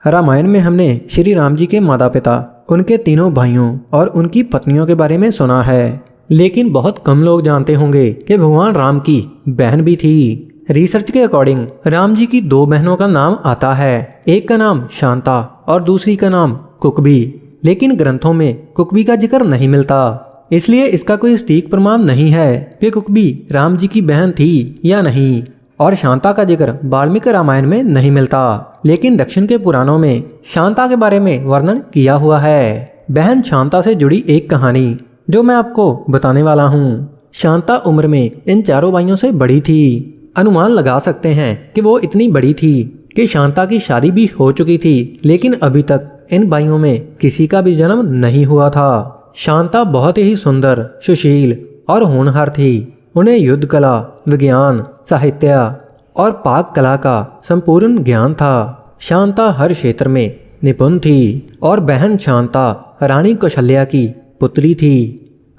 रामायण में हमने श्री राम जी के माता पिता, उनके तीनों भाइयों और उनकी पत्नियों के बारे में सुना है, लेकिन बहुत कम लोग जानते होंगे कि भगवान राम की बहन भी थी। रिसर्च के अकॉर्डिंग राम जी की दो बहनों का नाम आता है, एक का नाम शांता और दूसरी का नाम कुकबी, लेकिन ग्रंथों में कुकबी का जिक्र नहीं मिलता, इसलिए इसका कोई सटीक प्रमाण नहीं है कि कुकबी राम जी की बहन थी या नहीं। और शांता का जिक्र वाल्मीकि रामायण में नहीं मिलता, लेकिन दक्षिण के पुराणों में शांता के बारे में वर्णन किया हुआ है। बहन शांता से जुड़ी एक कहानी जो मैं आपको बताने वाला हूँ। शांता उम्र में इन चारों भाइयों से बड़ी थी। अनुमान लगा सकते हैं कि वो इतनी बड़ी थी कि शांता की शादी भी हो चुकी थी, लेकिन अभी तक इन भाइयों में किसी का भी जन्म नहीं हुआ था। शांता बहुत ही सुंदर, सुशील और होनहार थी। उन्हें युद्ध कला, विज्ञान, साहित्य और पाक कला का संपूर्ण ज्ञान था। शांता हर क्षेत्र में निपुण थी और बहन शांता रानी कौशल्या की पुत्री थी।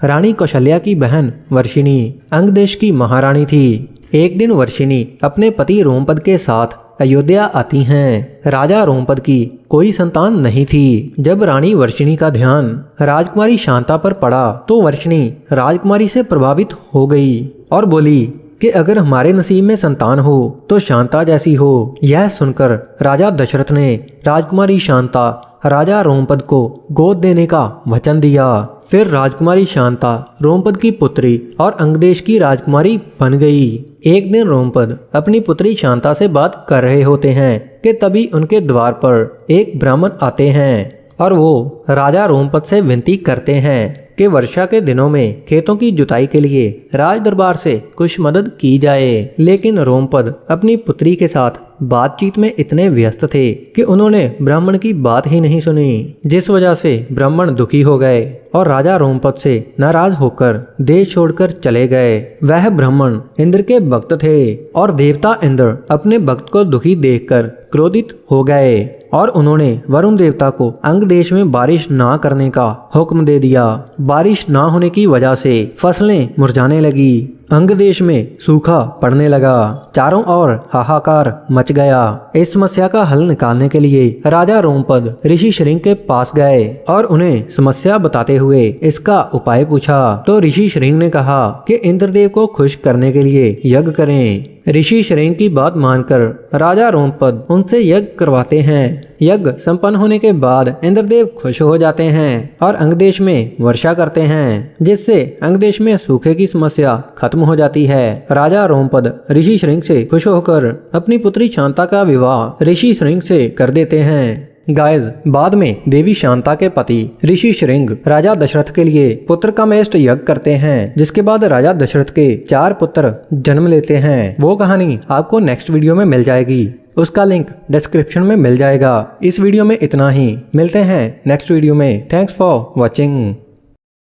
रानी कौशल्या की बहन वर्षिणी अंग देश की महारानी थी। एक दिन वर्षिणी अपने पति रोमपद के साथ अयोध्या आती हैं। राजा रोमपद की कोई संतान नहीं थी। जब रानी वर्षिणी का ध्यान राजकुमारी शांता पर पड़ा तो वर्षिणी राजकुमारी से प्रभावित हो गई और बोली कि अगर हमारे नसीब में संतान हो तो शांता जैसी हो। यह सुनकर राजा दशरथ ने राजकुमारी शांता राजा रोमपद को गोद देने का वचन दिया। फिर राजकुमारी शांता रोमपद की पुत्री और अंगदेश की राजकुमारी बन गई। एक दिन रोमपद अपनी पुत्री शांता से बात कर रहे होते हैं कि तभी उनके द्वार पर एक ब्राह्मण आते हैं और वो राजा रोमपद से विनती करते हैं कि वर्षा के दिनों में खेतों की जुताई के लिए राज दरबार से कुछ मदद की जाए। लेकिन रोमपद अपनी पुत्री के साथ बातचीत में इतने व्यस्त थे कि उन्होंने ब्राह्मण की बात ही नहीं सुनी, जिस वजह से ब्राह्मण दुखी हो गए और राजा रोमपद से नाराज होकर देश छोड़कर चले गए। वह ब्राह्मण इंद्र के भक्त थे और देवता इंद्र अपने भक्त को दुखी देखकर क्रोधित हो गए और उन्होंने वरुण देवता को अंग देश में बारिश ना करने का हुक्म दे दिया। बारिश ना होने की वजह से फसलें मुरझाने लगी, अंग देश में सूखा पड़ने लगा, चारों ओर हाहाकार मच गया। इस समस्या का हल निकालने के लिए राजा रोमपद ऋषि श्रृंग के पास गए और उन्हें समस्या बताते हुए इसका उपाय पूछा। तो ऋषि श्रृंग ने कहा कि इंद्रदेव को खुश करने के लिए यज्ञ करें। ऋषि श्रृंग की बात मानकर राजा रोमपद उनसे यज्ञ करवाते हैं। यज्ञ संपन्न होने के बाद इंद्रदेव खुश हो जाते हैं और अंगदेश में वर्षा करते हैं, जिससे अंगदेश में सूखे की समस्या खत्म हो जाती है। राजा रोमपद ऋषि श्रृंग से खुश होकर अपनी पुत्री शांता का विवाह ऋषि श्रृंग से कर देते हैं। गाइस, बाद में देवी शांता के पति ऋषि श्रृंग राजा दशरथ के लिए पुत्र कामेष्ट यज्ञ करते हैं, जिसके बाद राजा दशरथ के 4 पुत्र जन्म लेते हैं। वो कहानी आपको नेक्स्ट वीडियो में मिल जाएगी, उसका लिंक डिस्क्रिप्शन में मिल जाएगा। इस वीडियो में इतना ही, मिलते हैं नेक्स्ट वीडियो में। Thanks for watching.